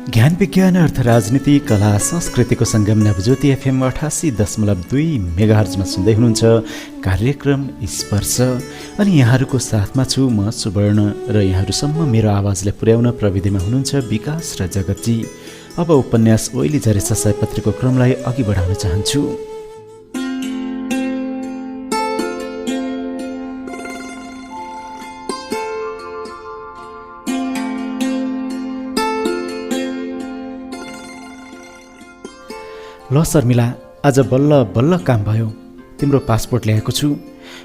ज्ञान विज्ञान अर्थ राजनीति कला संस्कृतिको सङ्गम नवज्योति एफएम 88.2 मेगाहर्जमा सुन्दै हुनुहुन्छ कार्यक्रम स्पर्श। अनि यहाँहरूको साथमा छु म सुवर्ण र यहाँहरूसम्म मेरो आवाजलाई पुर्याउन प्रविधिमा हुनुहुन्छ विकास र जगतजी। अब उपन्यास ओइली झरेछ सयपत्रीको क्रमलाई अघि बढाउन चाहन्छु। ल शर्मिला, आज बल्ल बल्ल काम भयो। तिम्रो पासपोर्ट ल्याएको छु।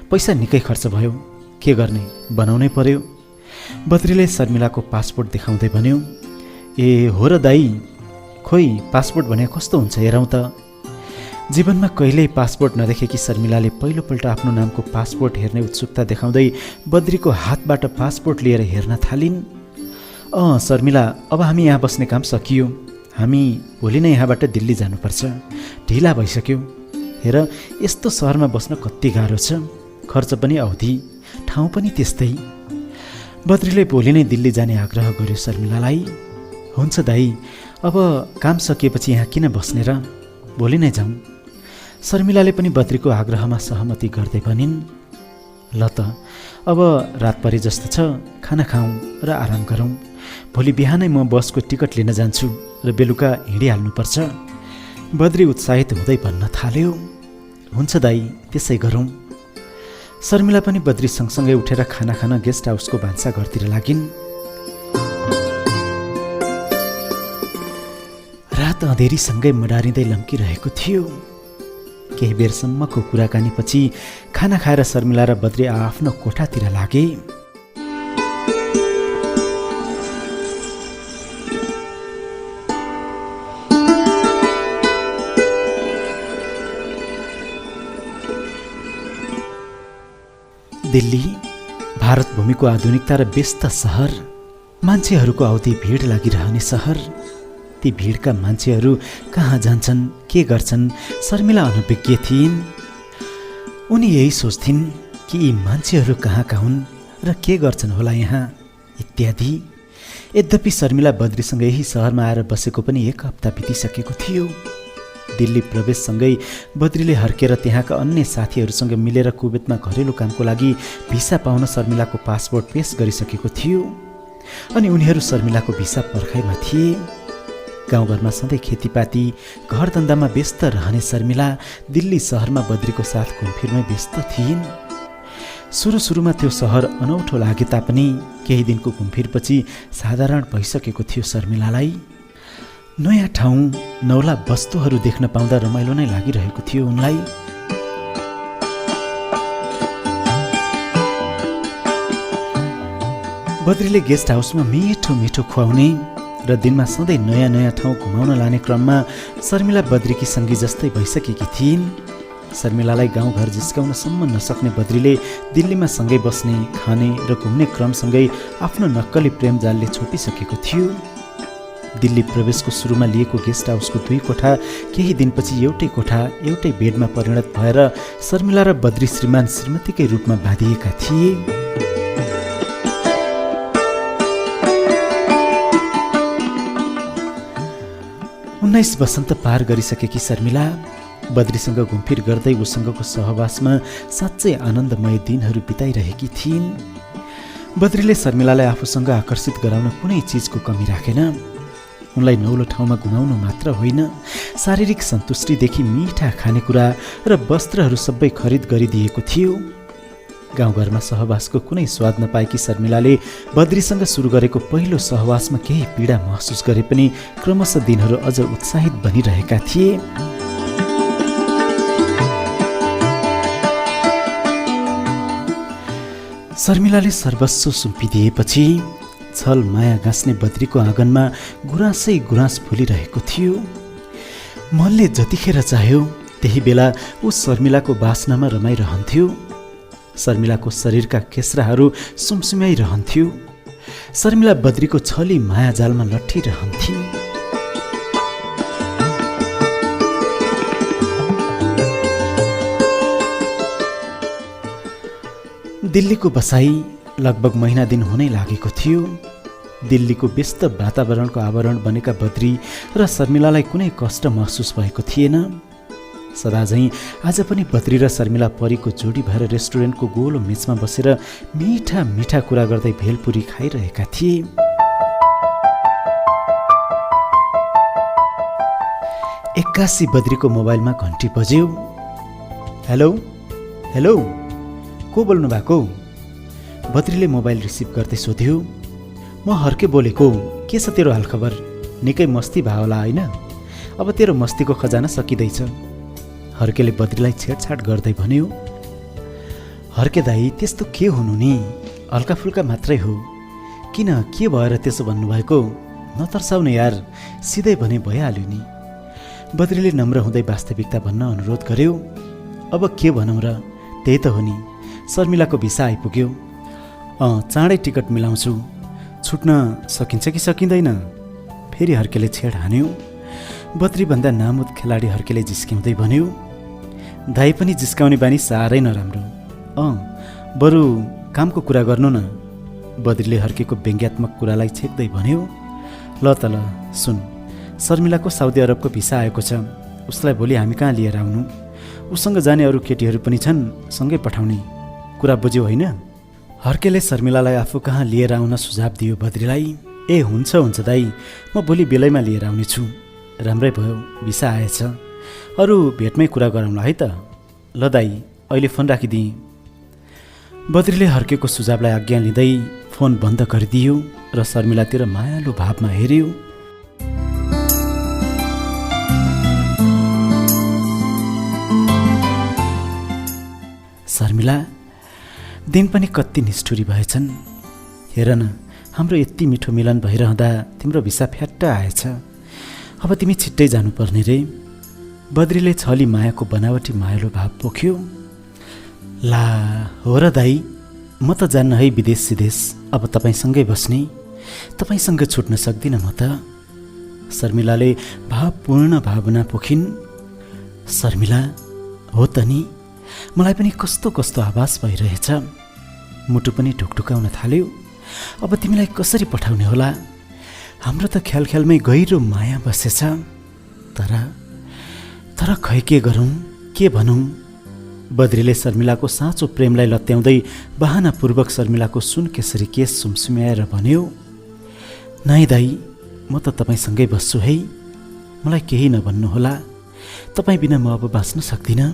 पैसा निकै खर्च भयो, के गर्ने, बनाउनै पर्यो। बद्रीले शर्मिलाको पासपोर्ट देखाउँदै भन्यो। ए हो र दाई, खोइ पासपोर्ट भने कस्तो हुन्छ हेरौँ त। जीवनमा कहिल्यै पासपोर्ट नदेखेकी शर्मिलाले पहिलोपल्ट आफ्नो नामको पासपोर्ट हेर्ने उत्सुकता देखाउँदै बद्रीको हातबाट पासपोर्ट लिएर हेर्न थालिन्। शर्मिला, अब हामी यहाँ बस्ने काम सकियो। हामी भोलि नै यहाँबाट दिल्ली जानुपर्छ। ढिला भइसक्यो। हेर, यस्तो सहरमा बस्न कति गाह्रो छ। खर्च पनि अवधि, ठाउँ पनि त्यस्तै। बद्रीले भोलि नै दिल्ली जाने आग्रह गर्यो शर्मिलालाई। हुन्छ दाई, अब काम सकिएपछि यहाँ किन बस्ने र, भोलि नै जाउँ। शर्मिलाले पनि बद्रीको आग्रहमा सहमति गर्दै भनिन्। ल त, अब रात परे जस्तो छ, खाना खाउँ र आराम गरौँ। भोलि बिहानै म बसको टिकट लिन जान्छु र बेलुका हिँडिहाल्नुपर्छ। बद्री उत्साहित हुँदै भन्न थाल्यो। हुन्छ दाई, त्यसै गरौँ। शर्मिला पनि बद्री सँगसँगै उठेर खाना खान गेस्ट हाउसको भान्साघरतिर लागिन्। रात अँधेरीसँगै मडारिँदै लम्किरहेको थियो। केही बेरसम्मको कुराकानीपछि खाना खाएर शर्मिला र बद्री आफ्नो कोठातिर लागे। दिल्ली भारत भूमिको आधुनिकता र व्यस्त सहर, मान्छेहरूको औधी भिड लागिरहने सहर। ती भिडका मान्छेहरू कहाँ जान्छन्, के गर्छन्, शर्मिला अनभिज्ञ थिइन्। उनी यही सोच्थिन् कि यी मान्छेहरू कहाँका हुन् र के गर्छन् होला यहाँ, इत्यादि। यद्यपि शर्मिला बद्रीसँग यही सहरमा आएर बसेको पनि 1 हप्ता बितिसकेको थियो। दिल्ली प्रवेशसँगै बद्रीले हर्केर त्यहाँका अन्य साथीहरूसँग मिलेर कुवेतमा घरेलु कामको लागि भिसा पाउन शर्मिलाको पासपोर्ट पेश गरिसकेको थियो। अनि उनीहरू शर्मिलाको भिसा पर्खाइमा थिए। गाउँघरमा सधैँ खेतीपाती घरधन्दामा व्यस्त रहने शर्मिला दिल्ली सहरमा बद्रीको साथ घुमफिरमै व्यस्त थिइन्। सुरुमा त्यो सहर अनौठो लागे तापनि केही दिनको घुमफिरपछि साधारण भइसकेको थियो शर्मिलालाई। नयाँ ठाउँ, नौला वस्तुहरू देख्न पाउँदा रमाइलो नै लागिरहेको थियो उनलाई। बद्रीले गेस्ट हाउसमा मिठो मिठो खुवाउने र दिनमा सधैँ नयाँ नयाँ ठाउँ घुमाउन लाने क्रममा शर्मिला बद्रीकी सङ्गी जस्तै भइसकेकी थिइन्। शर्मिलालाई गाउँघर जिस्काउनसम्म नसक्ने बद्रीले दिल्लीमा सँगै बस्ने, खाने र घुम्ने क्रमसँगै आफ्नो नक्कली प्रेम जालले छोपिसकेको थियो। दिल्ली प्रवेशको सुरुमा लिएको गेस्ट हाउसको 2 कोठा केही दिनपछि एउटै कोठा, एउटै बेडमा परिणत भएर शर्मिला र बद्री श्रीमान श्रीमतीकै रूपमा बाँधिएका थिए। उन्नाइस वसन्त पार गरिसकेकी शर्मिला बद्रीसँग घुमफिर गर्दै उसँगको सहवासमा साँच्चै आनन्दमय दिनहरू बिताइरहेकी थिइन्। बद्रीले शर्मिलालाई आफूसँग आकर्षित गराउन कुनै चिजको कमी राखेन। उनलाई नौलो ठाउँमा घुमाउनु मात्र होइन, शारीरिक सन्तुष्टिदेखि मिठा खानेकुरा र वस्त्रहरू सबै खरिद गरिदिएको थियो। गाउँघरमा सहवासको कुनै स्वाद नपाएकी शर्मिलाले बद्रीसँग सुरु गरेको पहिलो सहवासमा केही पीडा महसुस गरे पनि क्रमशः दिनहरू अझ उत्साहित बनिरहेका थिए। शर्मिलाले सर्वस्व सुम्पिदिएपछि छल माया गाँस्ने बद्रीको आँगनमा गुराँसै गुराँस फुलिरहेको थियो। मनले जतिखेर चाह्यो त्यही बेला ऊ शर्मिलाको बासनामा रमाइरहन्थ्यो। शर्मिलाको शरीरका केस्राहरू सुमसुम्याइरहन्थ्यो। शर्मिला बद्रीको छली माया जालमा लट्ठिरहन्थिन्। दिल्लीको बसाई लगभग महिना दिन हुनै लागेको थियो। दिल्लीको व्यस्त वातावरणको आवरण बनेका बद्री र शर्मिलालाई कुनै कष्ट महसुस भएको थिएन। सदाझैँ आज पनि बद्री र शर्मिला परीको जोडी भएर रेस्टुरेन्टको गोलो मेचमा बसेर मिठा मिठा कुरा गर्दै भेलपुरी खाइरहेका थिए। एक्कासी बद्रीको मोबाइलमा घन्टी बज्यो। हेलो हेलो, को बोल्नु भएको? बद्रीले मोबाइल रिसिभ गर्दै सोध्यो। म हर्के बोलेको, के छ तेरो हालखबर? निकै मस्ती भयो होला होइन? अब तेरो मस्तीको खजाना सकिँदैछ। हर्केले बद्रीलाई छेडछाड गर्दै भन्यो। हर्के दाई, त्यस्तो के हुनु नि, हल्का फुल्का मात्रै हो। किन, के भएर त्यसो भन्नुभएको? नतर्साउने यार, सिधै भने भइहाल्यो नि। बद्रीले नम्र हुँदै वास्तविकता भन्न अनुरोध गर्यो। अब के भनौँ र, त्यही त हो नि, शर्मिलाको भिसा आइपुग्यो। चाँडै टिकट मिलाउँछु। छुट्न सकिन्छ कि सकिँदैन? फेरि हर्केले छेड हान्यो। बद्रीभन्दा नामुद खेलाडी हर्केले जिस्क्याउँदै भन्यो। दाई पनि जिस्काउने बानी साह्रै नराम्रो। बरु कामको कुरा गर्नु न। बद्रीले हर्केको व्यङ्ग्यात्मक कुरालाई छेक्दै भन्यो। ल त ल सुन, शर्मिलाको साउदी अरबको भिसा आएको छ। उसलाई भोलि हामी कहाँ लिएर आउनु? उसँग जाने अरू केटीहरू पनि छन्, सँगै पठाउने कुरा बुझ्यो होइन? हर्केले शर्मिलालाई आफू कहाँ लिएर आउन सुझाव दियो बद्रीलाई। ए हुन्छ हुन्छ दाई, म भोलि बेलैमा लिएर आउनेछु। राम्रै भयो, भिसा आएछ। अरू भेटमै कुरा गरौँला है त। ल दाई, अहिले फोन राखिदिएँ। बद्रीले हर्केको सुझावलाई आज्ञा लिँदै फोन बन्द गरिदियो र शर्मिलातिर मायालु भावमा हेऱ्यो। शर्मिला, दिन पनि कति निष्ठुरी भएछन्। हेर न, हाम्रो यति मिठो मिलन भइरहँदा तिम्रो भिसा फ्याट्ट आएछ। अब तिमी छिट्टै जानुपर्ने रे। बद्रीले छली मायाको बनावटी मायालु भाव पोख्यो। ला हो र दाई, म त जान्न है विदेश सिदेश। अब तपाईँसँगै बस्ने, तपाईँसँग छुट्न सक्दिनँ म त। शर्मिलाले भावपूर्ण भावना पोखिन्। शर्मिला, हो त नि, मलाई पनि कस्तो कस्तो आभास भइरहेछ। मुटु पनि ढुकढुकाउन थाल्यो। अब तिमीलाई कसरी पठाउने होला? हाम्रो त ख्याल ख्यालमै गहिरो माया बसेछ। तर खै के गरौँ, के भनौँ? बद्रीले शर्मिलाको साँचो प्रेमलाई लत्याउँदै बहानापूर्वक शर्मिलाको सुनकेसरी केस सुमसुम्याएर भन्यो। नाइ दाई, म त तपाईँसँगै बस्छु है। मलाई केही नभन्नुहोला, तपाईँ बिना म अब बाँच्न सक्दिनँ।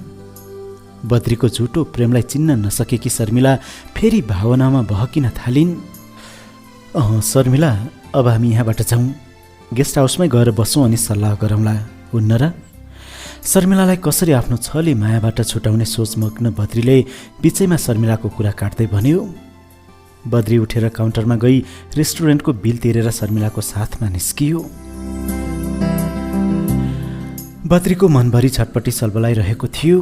बद्रीको झुटो प्रेमलाई चिन्न नसकेकी शर्मिला फेरि भावनामा बहकिन थालिन्। शर्मिला, अब हामी यहाँबाट जाउँ, गेस्ट हाउसमै गएर बसौँ अनि सल्लाह गरौँला, हुन्न र? शर्मिलालाई कसरी आफ्नो छली मायाबाट छुटाउने सोचमग्न बद्रीले बिचैमा शर्मिलाको कुरा काट्दै भन्यो। बद्री उठेर काउन्टरमा गई रेस्टुरेन्टको बिल तिरेर शर्मिलाको साथमा निस्कियो। बद्रीको मनभरि छटपटी सलबलाइरहेको थियो।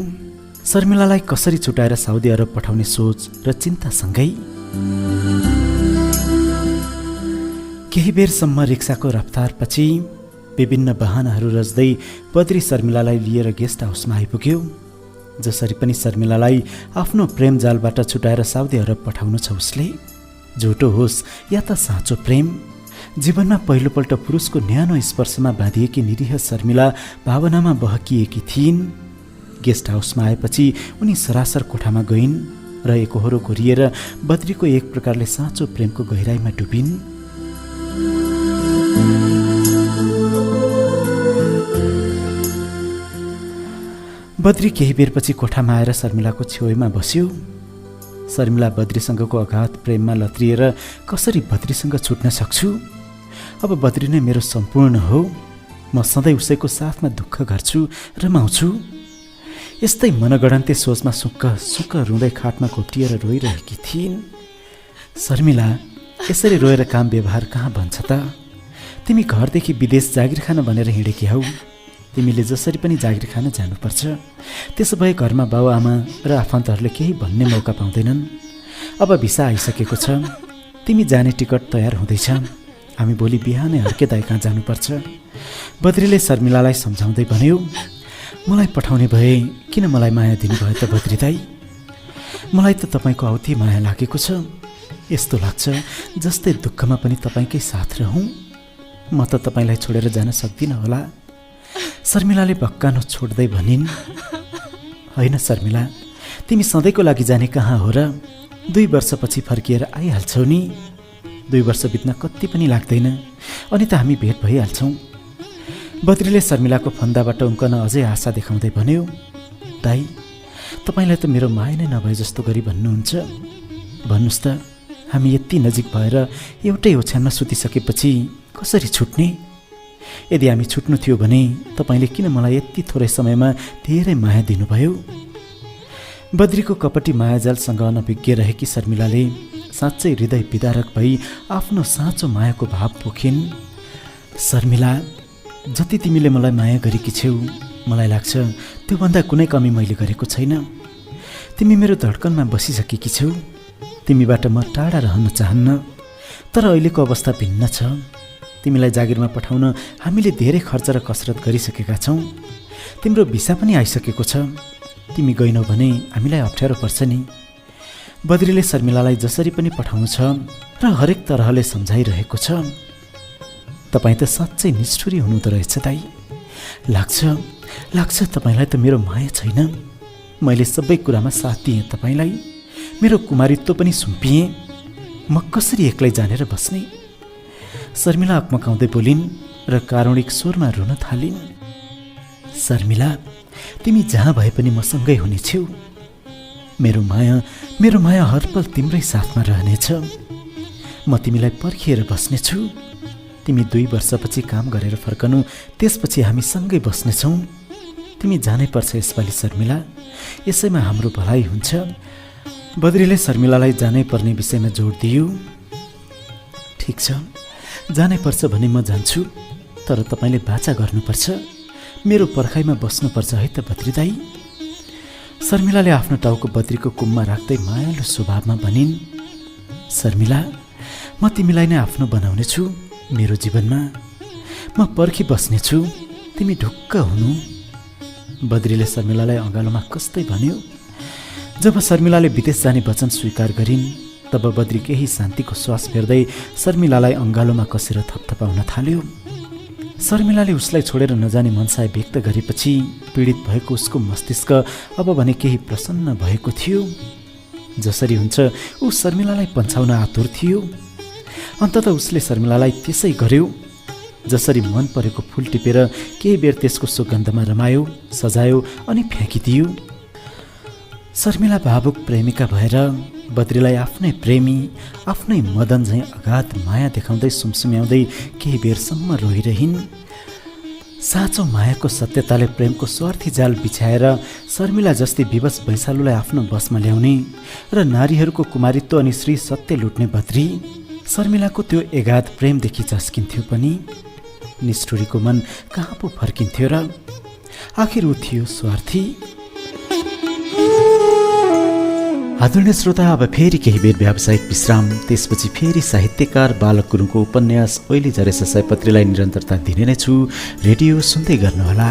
शर्मिलालाई कसरी छुटाएर साउदी अरब पठाउने सोच र चिन्तासँगै केही बेरसम्म रिक्साको रफ्तारपछि विभिन्न बहानाहरू रच्दै बद्री शर्मिलालाई लिएर गेस्ट हाउसमा आइपुग्यो। जसरी पनि शर्मिलालाई आफ्नो प्रेम जालबाट छुटाएर साउदी अरब पठाउनु छ उसले। झुटो होस् या त साँचो प्रेम, जीवनमा पहिलोपल्ट पुरुषको न्यानो स्पर्शमा बाँधिएकी निरीह शर्मिला भावनामा बहकिएकी थिइन्। गेस्ट हाउसमा आएपछि उनी सरासर कोठामा गइन् र एकहोरो घोरिएर बद्रीको एक प्रकारले साँचो प्रेमको गहिराईमा डुबिन्। बद्री केही बेरपछि कोठामा आएर शर्मिलाको छेउमा बस्यो। शर्मिला बद्रीसँगको अगाध प्रेममा लत्रिएर कसरी बद्रीसँग छुट्न सक्छु? अब बद्री नै मेरो सम्पूर्ण हो। म सधैँ उसैको साथमा दुःख गर्छु, रमाउँछु। यस्तै मनगढन्ते सोचमा सुक्क सुक्क रुँदै खाटमा घोप्टिएर रोइरहेकी थिइन्। शर्मिला, यसरी रोएर काम व्यवहार कहाँ बन्छ त? तिमी घरदेखि विदेश जागिर खान भनेर हिँडेकी हौ। तिमीले जसरी पनि जागिर खान जानुपर्छ। त्यसो भए घरमा बाबुआमा र आफन्तहरूले केही भन्ने मौका पाउँदैनन्। अब भिसा आइसकेको छ, तिमी जाने टिकट तयार हुँदैछ। हामी भोलि बिहानै हर्के दाइ कहाँ जानुपर्छ। बद्रीले शर्मिलालाई सम्झाउँदै भन्यो। मलाई पठाउने भए किन मलाई माया दिनुभयो त बद्री दाइ? मलाई त तपाईँको औधी माया लागेको छ। यस्तो लाग्छ जस्तै दुःखमा पनि तपाईँकै साथ रहूँ। म त तपाईँलाई छोडेर जान सक्दिनँ होला। शर्मिलाले भक्कानो छोड्दै भनिन्। होइन शर्मिला, तिमी सधैँको लागि जाने कहाँ हो र? 2 वर्षपछि फर्किएर आइहाल्छौ नि। 2 वर्ष बित्न कति पनि लाग्दैन, अनि त हामी भेट भइहाल्छौँ। बद्रीले शर्मिलाको फन्दाबाट उम्कन अझै आशा देखाउँदै भन्यो, दाई, तपाईँलाई त मेरो माया नै नभए जस्तो गरी भन्नुहुन्छ। भन्नुहोस् त, हामी यति नजिक भएर एउटै ओछ्यानमा सुतिसकेपछि कसरी छुट्ने? यदि हामी छुट्नु थियो भने तपाईँले किन मलाई यति थोरै समयमा धेरै माया दिनुभयो? बद्रीको कपटी मायाजालसँग अनभिज्ञ रहेकी शर्मिलाले साँच्चै हृदय विदारक भई आफ्नो साँचो मायाको भाव पोखिन्। शर्मिला, जति तिमीले मलाई माया गरेकी छेउ, मलाई लाग्छ त्योभन्दा कुनै कमी मैले गरेको छैन। तिमी मेरो धड्कनमा बसिसकेकी छेउ। तिमीबाट म टाढा रहन चाहन्न, तर अहिलेको अवस्था भिन्न छ। तिमीलाई जागिरमा पठाउन हामीले धेरै खर्च र कसरत गरिसकेका छौँ। तिम्रो भिसा पनि आइसकेको छ। तिमी गएनौ भने हामीलाई अप्ठ्यारो पर्छ नि। बद्रीले शर्मिलालाई जसरी पनि पठाउनु छ र हरेक तरहले सम्झाइरहेको छ। तपाईँ त साँच्चै निष्ठुरी हुनुहुँदो रहेछ दाई। लाग्छ तपाईँलाई त मेरो माया छैन। मैले सबै कुरामा साथ दिएँ तपाईँलाई। मेरो कुमारित्व पनि सुम्पिएँ। म कसरी एक्लै जानेर बस्ने? शर्मिला अक्मकाउँदै बोलिन् र कारुणिक स्वरमा रुन थालिन्। शर्मिला, तिमी जहाँ भए पनि मसँगै हुनेछौ। मेरो माया हरपल तिम्रै साथमा रहनेछ। म तिमीलाई पर्खिएर बस्नेछु। तिमी 2 वर्षपछि काम गरेर फर्कनु, त्यसपछि हामी सँगै बस्नेछौँ। तिमी जानै पर्छ यसपालि शर्मिला, यसैमा हाम्रो भलाइ हुन्छ। बद्रीले शर्मिलालाई जानै पर्ने विषयमा जोड दियो। ठिक छ, जानै पर्छ भने म जान्छु, तर तपाईँले बाचा गर्नुपर्छ। मेरो पर्खाइमा बस्नुपर्छ है त बद्री दाई। शर्मिलाले आफ्नो टाउको बद्रीको कुममा राख्दै मायालु स्वभावमा भनिन्, शर्मिला, म तिमीलाई नै आफ्नो बनाउने छु मेरो जीवनमा। म पर्खी बस्नेछु, तिमी ढुक्क हुनु। बद्रीले शर्मिलालाई अँगालोमा कस्दै भन्यो। जब शर्मिलाले विदेश जाने वचन स्वीकार गरिन्, तब बद्री केही शान्तिको श्वास फेर्दै शर्मिलालाई अँगालोमा कसेर थपथपाउन थाल्यो। शर्मिलाले उसलाई छोडेर नजाने मनसाय व्यक्त गरेपछि पीडित भएको उसको मस्तिष्क अब भने केही प्रसन्न भएको थियो। जसरी हुन्छ ऊ शर्मिलालाई पन्छाउन आतुर थियो। अन्ततः उसले शर्मिलालाई त्यसै गर्यो। जसरी मन परेको फुल टिपेर केही बेर त्यसको सुगन्धमा रमायो, सजायो अनि फ्याँकिदियो। शर्मिला भावुक प्रेमिका भएर बद्रीलाई आफ्नै प्रेमी, आफ्नै मदन झैँ अगाध माया देखाउँदै सुमसुम्याउँदै केही बेरसम्म रोइरहिन्। साँचो मायाको सत्यताले प्रेमको स्वार्थी जाल बिछाएर शर्मिला जस्तै विवश वैशालुलाई आफ्नो बसमा ल्याउने र नारीहरूको कुमारित्व अनि श्री सत्य लुट्ने बद्री शर्मिलाको त्यो एगाध प्रेमदेखि झस्किन्थ्यो पनि। निष्ठुरीको मन कहाँ पो फर्किन्थ्यो र? आखिर ऊ थियो स्वार्थी। आदरणीय श्रोता, अब फेरि केही बेर व्यावसायिक विश्राम, त्यसपछि फेरि साहित्यकार बालक गुरुङको उपन्यास ओइली झरेछ सयपत्रीलाई निरन्तरता दिने नै छु। रेडियो सुन्दै गर्नुहोला।